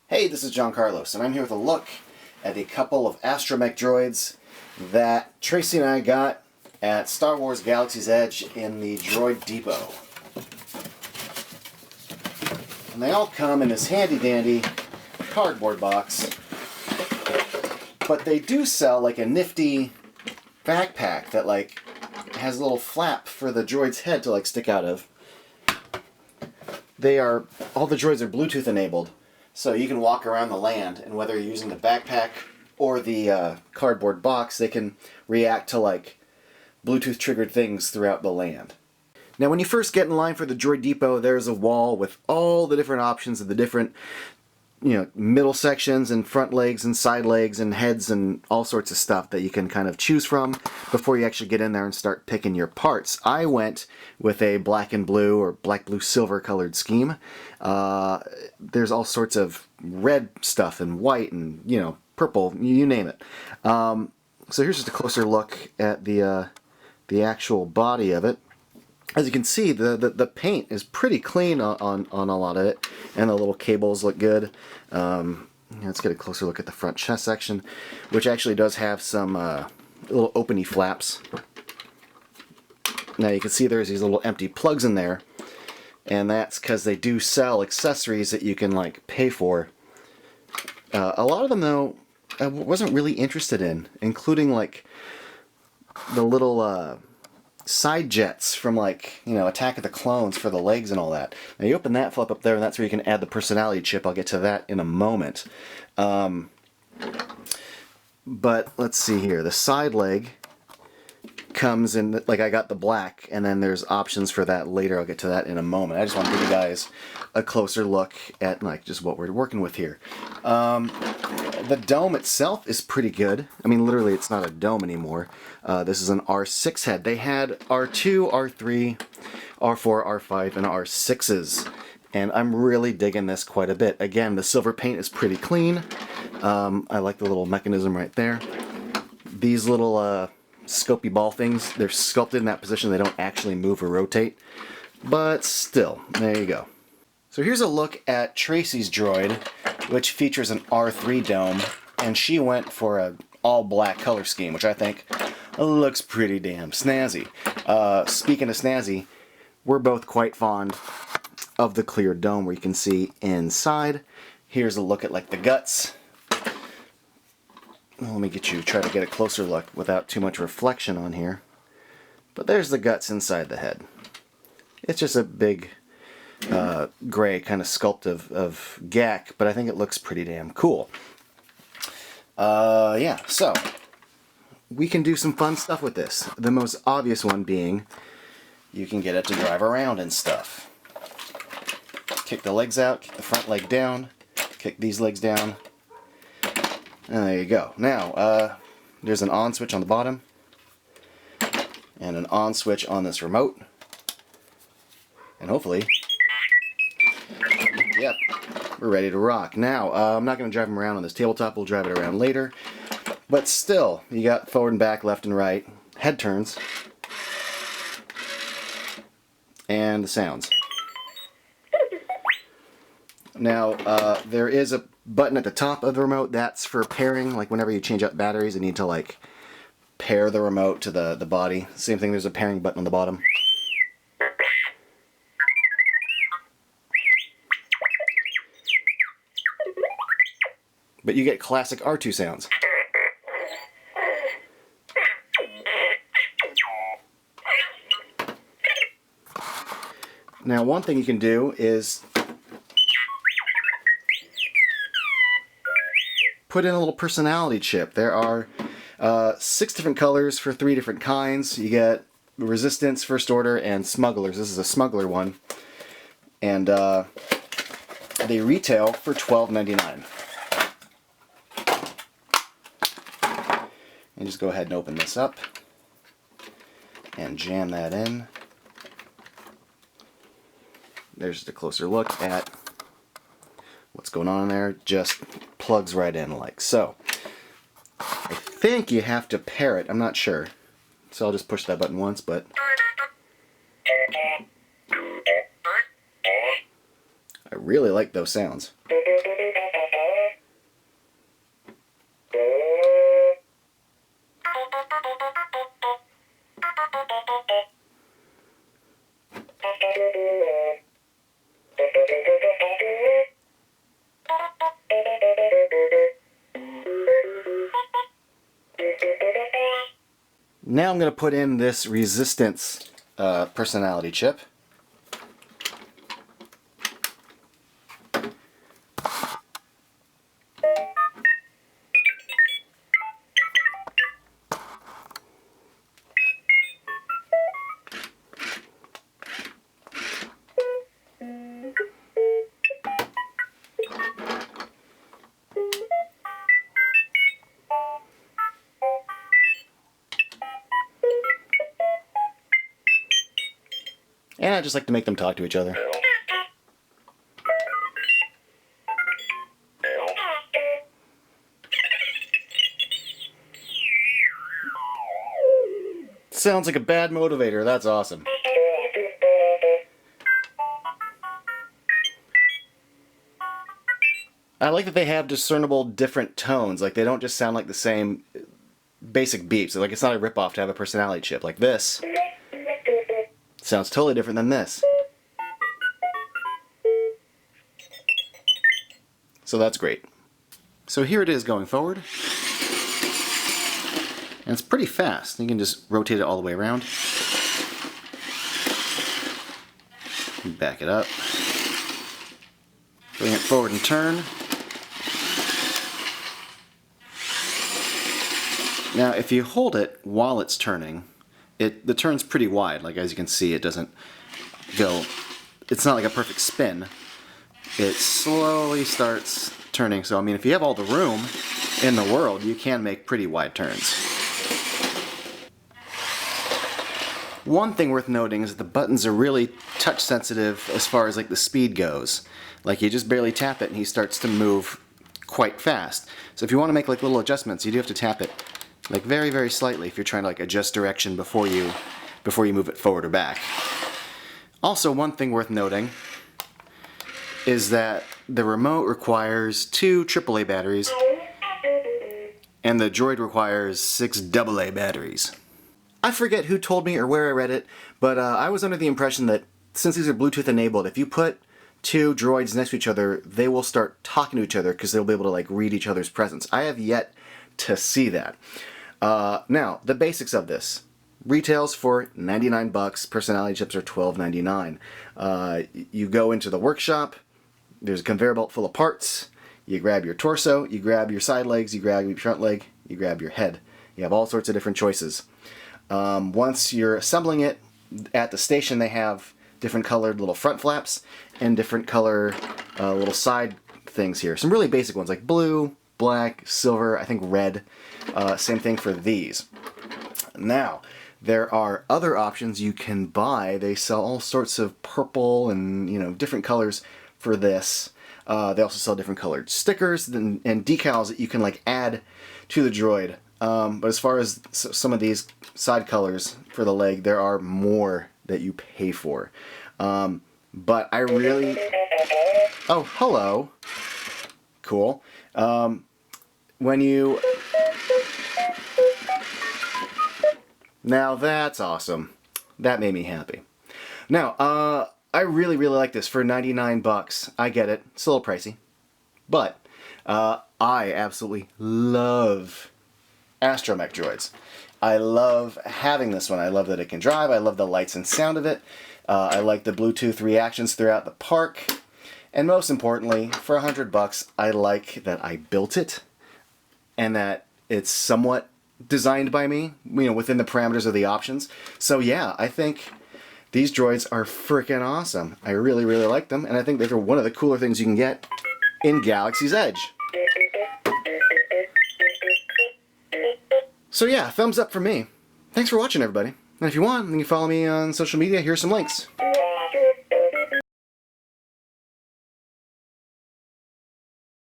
Hey, this is John Carlos, and I'm here with a look at a couple of astromech droids that Tracy and I got at Star Wars Galaxy's Edge in the Droid Depot. And they all come in this handy-dandy cardboard box, but they do sell like a nifty backpack that like has a little flap for the droid's head to like stick out of. All the droids are Bluetooth enabled. So you can walk around the land, and whether you're using the backpack or the cardboard box, they can react to like Bluetooth triggered things throughout the land. Now when you first get in line for the Droid Depot, there's a wall with all the different options of the different middle sections and front legs and side legs and heads and all sorts of stuff that you can kind of choose from before you actually get in there and start picking your parts. I went with a black and blue or black, blue, silver colored scheme. There's all sorts of red stuff and white and purple, you name it. So here's just a closer look at the actual body of it. As you can see, the paint is pretty clean on a lot of it, and the little cables look good. Let's get a closer look at the front chest section, which actually does have some little openy flaps. Now you can see there's these little empty plugs in there, and that's because they do sell accessories that you can like pay for. A lot of them, though, I wasn't really interested in, including like the little side jets from like Attack of the Clones for the legs and all that. Now you open that flip up there, and that's where you can add the personality chip. I'll get to that in a moment. But let's see here. The side leg comes in, like I got the black, and then there's options for that later. I'll get to that in a moment. I just want to give you guys a closer look at like just what we're working with here. The dome itself is pretty good. I mean, literally, it's not a dome anymore. This is an R6 head. They had R2, R3, R4, R5, and R6s. And I'm really digging this quite a bit. Again, the silver paint is pretty clean. I like the little mechanism right there. These little scopy ball things, they're sculpted in that position. They don't actually move or rotate. But still, there you go. So here's a look at Tracy's droid, which features an R3 dome, and she went for an all-black color scheme, which I think looks pretty damn snazzy. Speaking of snazzy, we're both quite fond of the clear dome where you can see inside. Here's a look at like the guts. Let me try to get a closer look without too much reflection on here. But there's the guts inside the head. It's just a big gray kind of sculpt of gack, but I think it looks pretty damn cool. Yeah, so we can do some fun stuff with this. The most obvious one being you can get it to drive around and stuff. Kick the legs out, kick the front leg down, kick these legs down, and there you go. Now, there's an on switch on the bottom and an on switch on this remote, and hopefully, yep, we're ready to rock. Now, I'm not going to drive them around on this tabletop. We'll drive it around later. But still, you got forward and back, left and right, head turns, and the sounds. Now, there is a button at the top of the remote. That's for pairing. Like whenever you change out batteries, you need to like pair the remote to the body. Same thing, there's a pairing button on the bottom. But you get classic R2 sounds. Now, one thing you can do is put in a little personality chip. There are 6 different colors for 3 different kinds. You get Resistance, First Order, and Smugglers. This is a Smuggler one. And they retail for $12.99. And just go ahead and open this up and jam that in. There's just a closer look at what's going on in there. Just plugs right in like so. I think you have to pair it. I'm not sure. So I'll just push that button once, but I really like those sounds. Now I'm going to put in this resistance personality chip. And I just like to make them talk to each other. Sounds like a bad motivator. That's awesome. I like that they have discernible different tones. Like, they don't just sound like the same basic beeps. Like, it's not a ripoff to have a personality chip. Like this sounds totally different than this. So that's great. So here it is going forward. And it's pretty fast. You can just rotate it all the way around. Back it up. Bring it forward and turn. Now if you hold it while it's turning, the turn's pretty wide. Like, as you can see, it doesn't go, it's not like a perfect spin. It slowly starts turning. So I mean, if you have all the room in the world, you can make pretty wide turns. One thing worth noting is that the buttons are really touch sensitive as far as like the speed goes. Like, you just barely tap it and he starts to move quite fast. So if you want to make like little adjustments, you do have to tap it like very, very slightly if you're trying to like adjust direction before you move it forward or back. Also, one thing worth noting is that the remote requires 2 AAA batteries and the Droid requires 6 AA batteries. I forget who told me or where I read it, but I was under the impression that since these are Bluetooth enabled, if you put 2 droids next to each other, they will start talking to each other because they'll be able to like read each other's presence. I have yet to see that. Now, the basics of this. Retails for 99 bucks. Personality chips are $12.99. You go into the workshop. There's a conveyor belt full of parts. You grab your torso, you grab your side legs, you grab your front leg, you grab your head. You have all sorts of different choices. Once you're assembling it, at the station they have different colored little front flaps and different color little side things here. Some really basic ones like blue, black, silver, I think red. Same thing for these. Now, there are other options you can buy. They sell all sorts of purple and, you know, different colors for this. They also sell different colored stickers and decals that you can like add to the droid. But as far as some of these side colors for the leg, there are more that you pay for. But I really... Oh, hello. Cool. When you... Now that's awesome. That made me happy. Now, I really, really like this for 99 bucks. I get it. It's a little pricey. But I absolutely love astromech droids. I love having this one. I love that it can drive. I love the lights and sound of it. I like the Bluetooth reactions throughout the park. And most importantly, for 100 bucks, I like that I built it and that it's somewhat designed by me, you know, within the parameters of the options. So yeah, I think these droids are freaking awesome. I really, really like them, and I think they're one of the cooler things you can get in Galaxy's Edge. So yeah, thumbs up for me. Thanks for watching, everybody. And if you want, you can follow me on social media. Here's some links.